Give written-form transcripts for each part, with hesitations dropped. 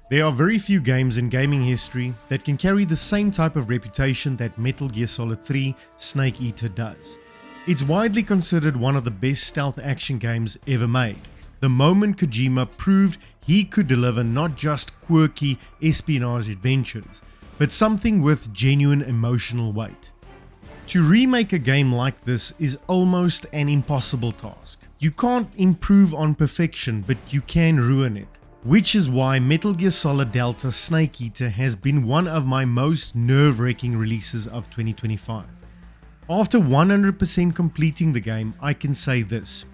There are very few games in gaming history that can carry the same type of reputation that Metal Gear Solid 3 Snake Eater does. It's widely considered one of the best stealth action games ever made, the moment Kojima proved he could deliver not just quirky espionage adventures, but something with genuine emotional weight. To remake a game like this is almost an impossible task. You can't improve on perfection, but you can ruin it. Which is why Metal Gear Solid Delta Snake Eater has been one of my most nerve-wracking releases of 2025. After 100% completing the game, I can say this: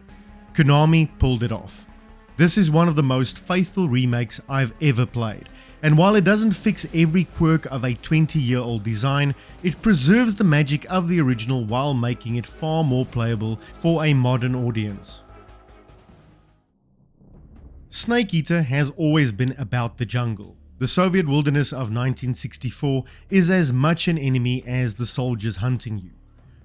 Konami pulled it off. This is one of the most faithful remakes I've ever played, and while it doesn't fix every quirk of a 20-year-old design, it preserves the magic of the original while making it far more playable for a modern audience. Snake Eater has always been about the jungle. The Soviet wilderness of 1964 is as much an enemy as the soldiers hunting you.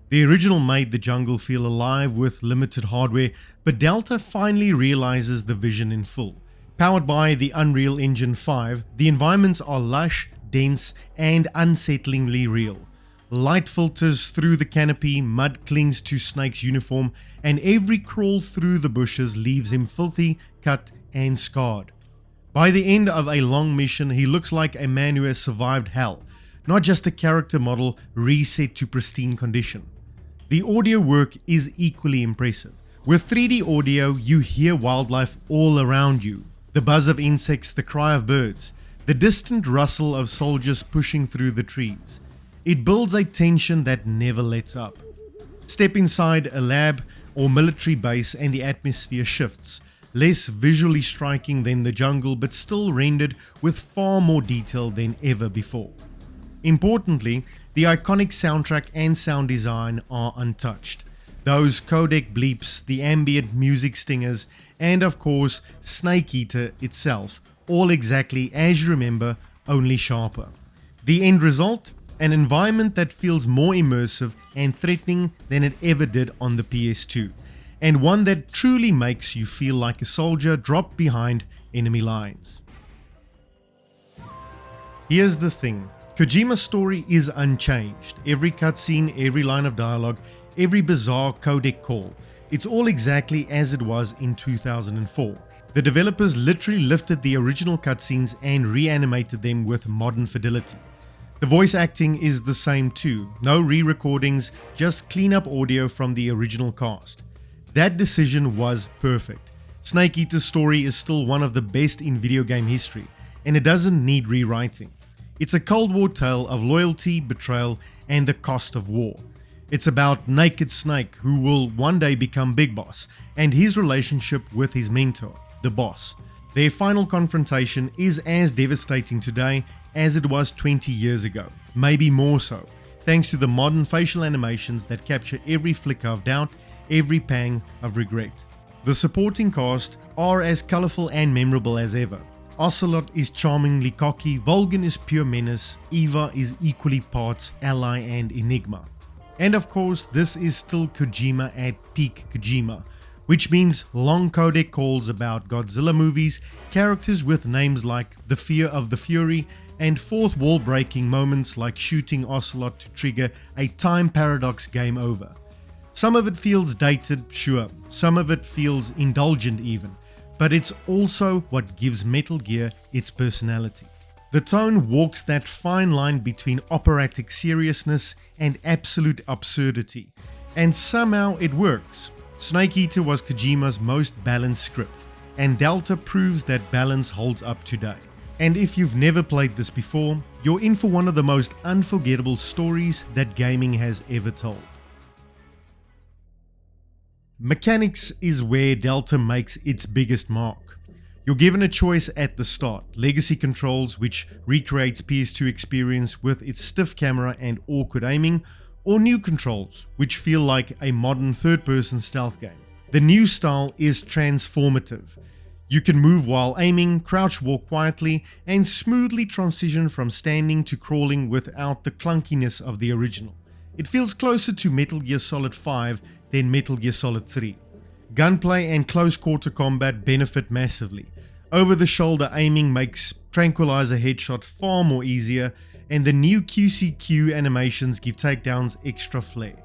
The original made the jungle feel alive with limited hardware, but Delta finally realizes the vision in full. Powered by the Unreal Engine 5, the environments are lush, dense, and unsettlingly real. Light filters through the canopy, mud clings to Snake's uniform, and every crawl through the bushes leaves him filthy, cut, and scarred. By the end of a long mission, he looks like a man who has survived hell, not just a character model reset to pristine condition. The audio work is equally impressive. With 3D audio, you hear wildlife all around you. The buzz of insects, the cry of birds, the distant rustle of soldiers pushing through the trees. It builds a tension that never lets up. Step inside a lab or military base and the atmosphere shifts. Less visually striking than the jungle, but still rendered with far more detail than ever before. Importantly, the iconic soundtrack and sound design are untouched. Those codec bleeps, the ambient music stingers, and of course Snake Eater itself, all exactly as you remember, only sharper. The end result? An environment that feels more immersive and threatening than it ever did on the PS2. And one that truly makes you feel like a soldier dropped behind enemy lines. Here's the thing, Kojima's story is unchanged. Every cutscene, every line of dialogue, every bizarre codec call, it's all exactly as it was in 2004. The developers literally lifted the original cutscenes and reanimated them with modern fidelity. The voice acting is the same too, no re-recordings, just clean up audio from the original cast. That decision was perfect. Snake Eater's story is still one of the best in video game history, and it doesn't need rewriting. It's a Cold War tale of loyalty, betrayal, and the cost of war. It's about Naked Snake, who will one day become Big Boss, and his relationship with his mentor, the Boss. Their final confrontation is as devastating today as it was 20 years ago, maybe more so, thanks to the modern facial animations that capture every flicker of doubt, every pang of regret. The supporting cast are as colorful and memorable as ever. Ocelot is charmingly cocky, Volgin is pure menace, Eva is equally parts ally and enigma. And of course, this is still Kojima at peak Kojima, which means long codec calls about Godzilla movies, characters with names like the Fear of the Fury, and fourth wall breaking moments like shooting Ocelot to trigger a time paradox game over. Some of it feels dated, sure, some of it feels indulgent even, but it's also what gives Metal Gear its personality. The tone walks that fine line between operatic seriousness and absolute absurdity, and somehow it works. Snake Eater was Kojima's most balanced script, and Delta proves that balance holds up today. And if you've never played this before, you're in for one of the most unforgettable stories that gaming has ever told. Mechanics is where Delta makes its biggest mark. You're given a choice at the start: legacy controls, which recreates PS2 experience with its stiff camera and awkward aiming, or new controls, which feel like a modern third-person stealth game. The new style is transformative. You can move while aiming, crouch walk quietly, and smoothly transition from standing to crawling without the clunkiness of the original. It feels closer to Metal Gear Solid 5 than Metal Gear Solid 3. Gunplay and close quarter combat benefit massively. Over-the-shoulder aiming makes tranquilizer headshot far more easier, and the new QCQ animations give takedowns extra flair.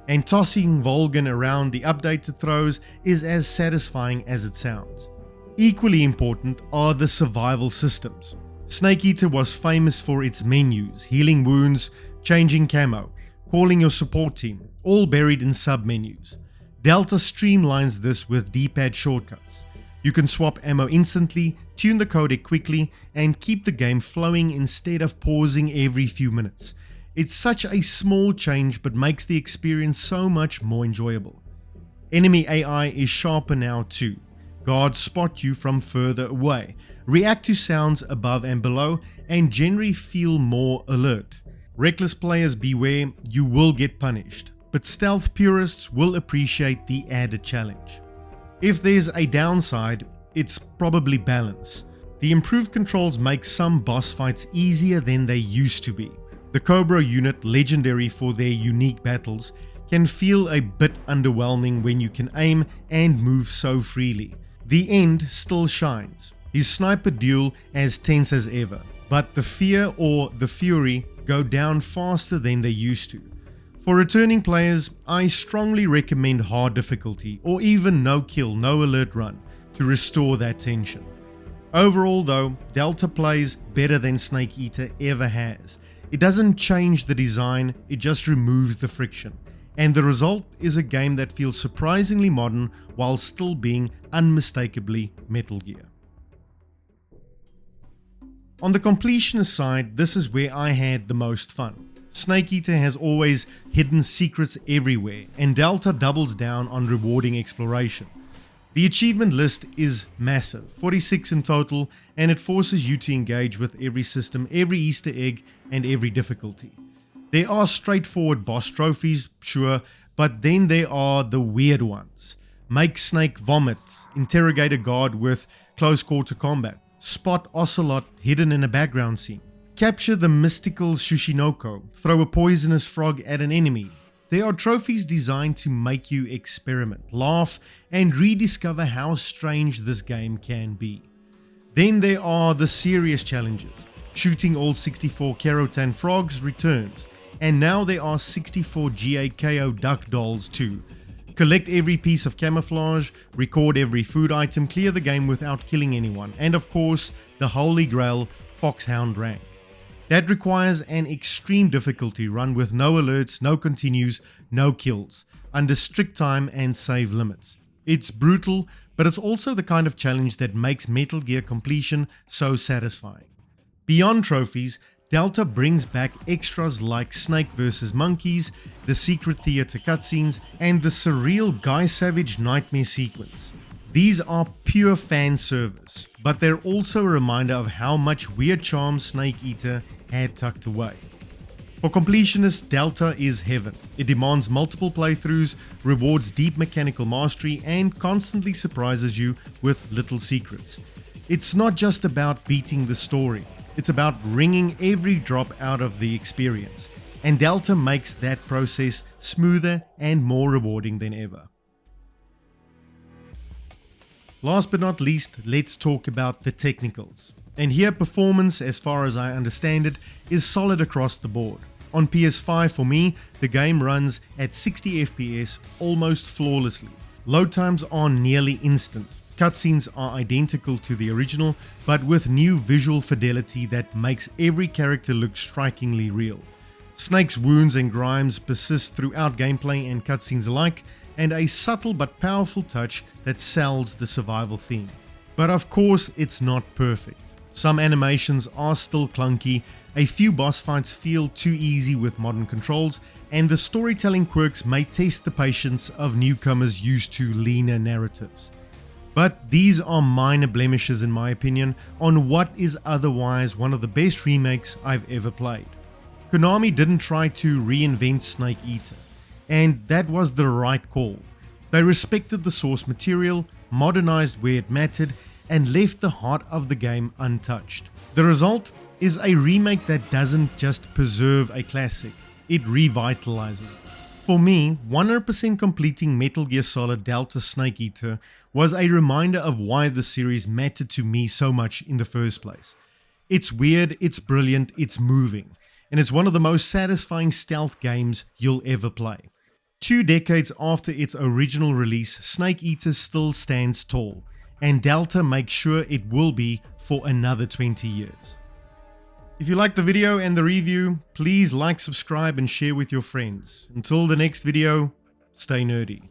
And tossing Volgan around the updated throws is as satisfying as it sounds. Equally important are the survival systems. Snake Eater was famous for its menus, healing wounds, changing camo, calling your support team, all buried in sub-menus. Delta streamlines this with D-pad shortcuts. You can swap ammo instantly, tune the codec quickly, and keep the game flowing instead of pausing every few minutes. It's such a small change but makes the experience so much more enjoyable. Enemy AI is sharper now too. Guards spot you from further away, react to sounds above and below, and generally feel more alert. Reckless players beware, you will get punished, but stealth purists will appreciate the added challenge. If there's a downside, it's probably balance. The improved controls make some boss fights easier than they used to be. The Cobra unit, legendary for their unique battles, can feel a bit underwhelming when you can aim and move so freely. The End still shines, his sniper duel as tense as ever, but the Fear or the Fury go down faster than they used to. For returning players, I strongly recommend hard difficulty or even no kill, no alert run to restore that tension. Overall though, Delta plays better than Snake Eater ever has. It doesn't change the design, it just removes the friction. And the result is a game that feels surprisingly modern while still being unmistakably Metal Gear. On the completionist side, this is where I had the most fun. Snake Eater has always hidden secrets everywhere, and Delta doubles down on rewarding exploration. The achievement list is massive, 46 in total, and it forces you to engage with every system, every Easter egg, and every difficulty. There are straightforward boss trophies, sure, but then there are the weird ones. Make Snake vomit, interrogate a guard with close quarter combat, spot Ocelot hidden in a background scene, capture the mystical Shushinoko, throw a poisonous frog at an enemy. There are trophies designed to make you experiment, laugh, and rediscover how strange this game can be. Then there are the serious challenges. Shooting all 64 Kerotan frogs returns, and now there are 64 GAKO duck dolls too. Collect every piece of camouflage, record every food item, clear the game without killing anyone, and of course, the holy grail, Foxhound rank. That requires an extreme difficulty run with no alerts, no continues, no kills, under strict time and save limits. It's brutal, but it's also the kind of challenge that makes Metal Gear completion so satisfying. Beyond trophies, Delta brings back extras like Snake vs. Monkeys, the secret theater cutscenes, and the surreal Guy Savage nightmare sequence. These are pure fan service, but they're also a reminder of how much weird charm Snake Eater had tucked away. For completionists, Delta is heaven. It demands multiple playthroughs, rewards deep mechanical mastery, and constantly surprises you with little secrets. It's not just about beating the story, it's about wringing every drop out of the experience, and Delta makes that process smoother and more rewarding than ever. Last but not least, let's talk about the technicals. And here performance, as far as I understand it, is solid across the board. On PS5 for me, the game runs at 60 FPS almost flawlessly. Load times are nearly instant. Cutscenes are identical to the original, but with new visual fidelity that makes every character look strikingly real. Snake's wounds and grimes persist throughout gameplay and cutscenes alike, and a subtle but powerful touch that sells the survival theme. But of course, it's not perfect. Some animations are still clunky, a few boss fights feel too easy with modern controls, and the storytelling quirks may test the patience of newcomers used to leaner narratives. But these are minor blemishes in my opinion on what is otherwise one of the best remakes I've ever played. Konami didn't try to reinvent Snake Eater, and that was the right call. They respected the source material, modernized where it mattered, and left the heart of the game untouched. The result is a remake that doesn't just preserve a classic, it revitalizes it. For me, 100% completing Metal Gear Solid Delta Snake Eater was a reminder of why the series mattered to me so much in the first place. It's weird, it's brilliant, it's moving, and it's one of the most satisfying stealth games you'll ever play. 2 decades after its original release, Snake Eater still stands tall, and Delta makes sure it will be for another 20 years. If you liked the video and the review, please like, subscribe, and share with your friends. Until the next video, stay nerdy.